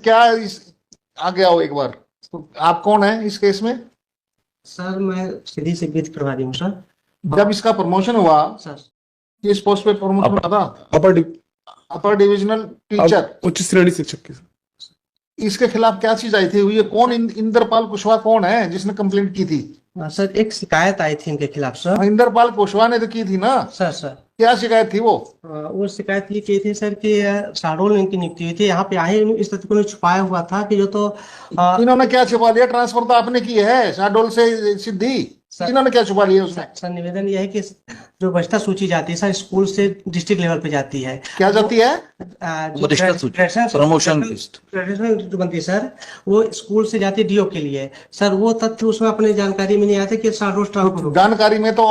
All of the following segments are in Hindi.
क्या इस आगे आओ एक बार। तो आप कौन है इस केस में? सर मैं सीधी से वित्त प्रभारी हूँ सर। जब इसका प्रमोशन हुआ, सर किस पोस्ट पे प्रमोशन हुआ था? अपर अपर डिविजनल टीचर, उच्च श्रेणी शिक्षक की। इसके खिलाफ क्या चीज आई थी? ये कौन इंद्रपाल कुशवाहा कौन है जिसने कंप्लेंट की थी? सर एक शिकायत आई थी इनके खिलाफ सर। इंद्रपाल कुशवाहा ने तो की थी ना? सर क्या शिकायत थी वो? वो शिकायत ये की थी सर कि शाहडोल में इनकी नियुक्ति हुई थी, यहाँ पे आए इस तथ्य को छुपाया हुआ था कि जो तो इन्होंने क्या छुपा लिया? ट्रांसफर तो आपने की है शाहडोल से सिद्धि, इन्होंने क्या छुपा लिया उसमें? सर निवेदन यह है कि जो बचता सूची जाती है सर स्कूल से डिस्ट्रिक्ट लेवल पे जाती है। क्या जाती है? वरिष्ठता सूची, प्रमोशन लिस्ट जो बनती है सर वो स्कूल से जाती है डीओ के लिए। सर वो तथ्य उसमें अपनी जानकारी में नहीं आया था कि शाहडोल ट्रांसफर होगा। जानकारी में तो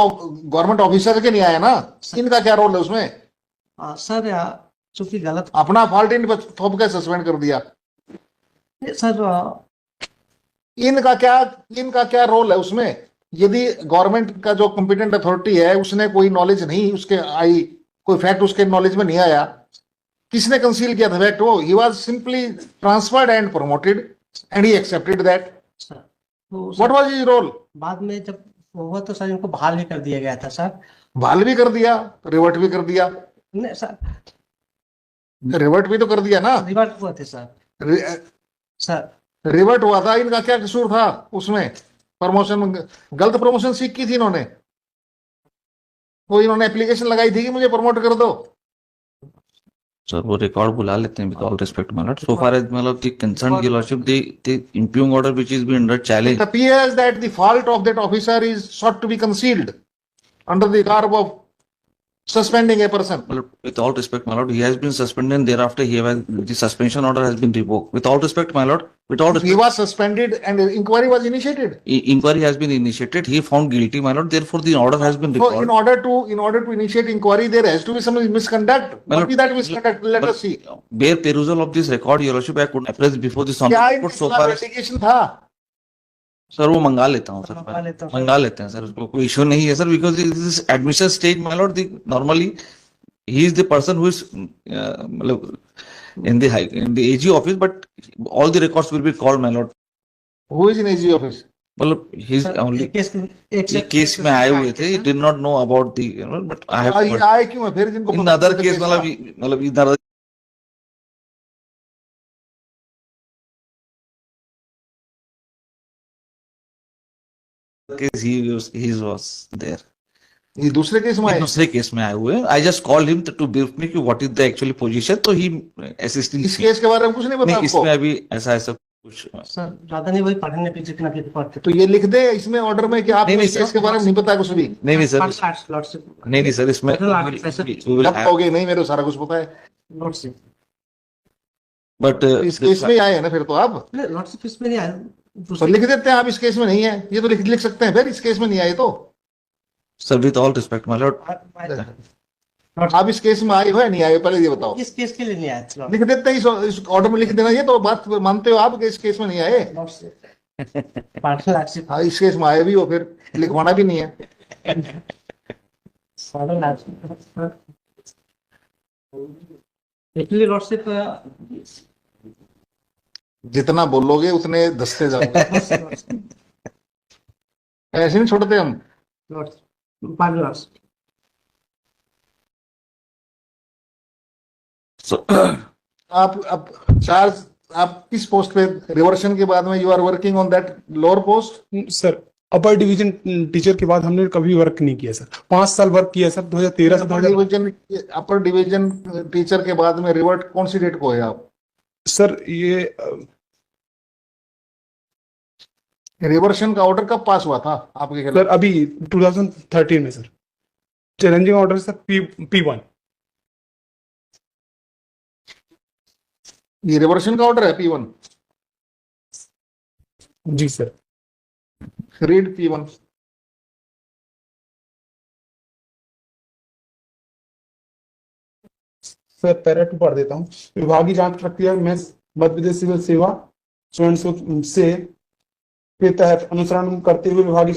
गवर्नमेंट ऑफिसर के नहीं आया ना, इनका क्या रोल है उसमें? सर चूंकि गलत अपना फॉल्ट इन पर थोप के सस्पेंड कर दिया। सर इनका क्या रोल है उसमें? यदि गवर्नमेंट का जो कॉम्पिटेंट अथॉरिटी है उसने कोई नॉलेज नहीं उसके आई, कोई फैक्ट उसके नॉलेज में नहीं आया, किसने कंसील किया था फैक्ट? वो he was simply transferred and promoted and he accepted that. What was his role? बाद में जब हुआ तो सर इनको बहाल भी कर दिया गया था सर। बहाल भी कर दिया, रिवर्ट भी कर दिया। नहीं सर रिवर्ट भी तो कर दिया ना? रिवर्ट हुआ थे सर। सर रिवर्ट हुआ था, इनका क्या कसूर था उसमें? प्रमोशन, गलत प्रमोशन सीख की थी इन्होंने, वो इन्होंने एप्लीकेशन लगाई थी कि मुझे प्रमोट कर दो। सर वो रिकॉर्ड बुला लेते हैं with all respect my lord, so far as मतलब the concern your lordship the impugning order which is being under challenge, It appears that the fault of that officer is sought to be concealed under the garb of suspending a person. with all respect my lord, he has been suspended and thereafter the suspension order has been revoked. With all respect my lord, with all He respect, was suspended and inquiry was initiated. inquiry has been initiated, he found guilty my lord, therefore the order has been So recalled. in order to initiate inquiry, there has to be some misconduct. What be that misconduct? Let us see. Bare perusal of this record your lordship I could appraise before this क्या honorable court so far as application था? सर वो मंगा लेता हूँ सर, मंगा लेते हैं सर, उसको कोई इश्यू नहीं है sir, because this admission stage my Lord normally he is the person who is मतलब in the AG office, but all the records will be called my lord. Who is in AG office? मतलब he's only एक केस में आए हुए थे, did not know about the but I have आए क्यों है फिर? जिनको in other case मतलब इधर case he was there. ये दूसरे केस में आए? दूसरे केस में आए हुए। I just call him to brief me कि what is the actually position, तो ही असिस्टिंग। इस केस के बारे में कुछ नहीं पता आपको? इसमें अभी ऐसा कुछ सर ज्यादा नहीं, वही पढ़ने पे जितना भी पढ़ते तो ये लिख दे इसमें ऑर्डर में कि आपको इस केस के बारे में नहीं पता कुछ भी। नहीं सर, नहीं सर, इसमें जब कहोगे नहीं मेरे को सारा कुछ पता है, बट इस केस में आए हैं ना फिर तो आप लॉर्डशिप इसमें नहीं आया तो लिख देते हैं आप इस केस में नहीं है, ये तो लिख सकते हैं फिर इस केस में नहीं आए तो। Sir with all respect my Lord, आप इस केस में आए हो या नहीं आए पहले ये बताओ। इस केस के लिए नहीं आया, लिख देते हैं इस ऑर्डर में लिख देना, ये तो बात मानते हो आप कि इस केस में नहीं आए? हाँ इस केस में आए भी हो फिर लिखवाना भी नहीं है। एक्चुअली लॉर्डशिप जितना बोलोगे उतने दसते जाओगे। ऐसे नहीं छोड़ते हम। आप चार्ज आप किस पोस्ट पे रिवर्शन के बाद में you are working on that lower post? Sir upper division teacher के बाद हमने कभी वर्क नहीं किया सर, 5 साल वर्क किया सर, 2013 से 2000। अपर डिवीजन टीचर के बाद में रिवर्ट कौन सी डेट को है आप? सर ये रिवर्शन का ऑर्डर कब पास हुआ था आपके खिलाफ? सर अभी 2013 में sir, challenging order sir P1। ये रिवर्शन का ऑर्डर है P1? जी sir. Read P1। Sir para 2 पढ़ देता हूँ। विभागीय जांच प्रक्रिया में मध्य प्रदेश सिविल सेवा स्वयं से के तहत अनुसरण करते हुए विभागीय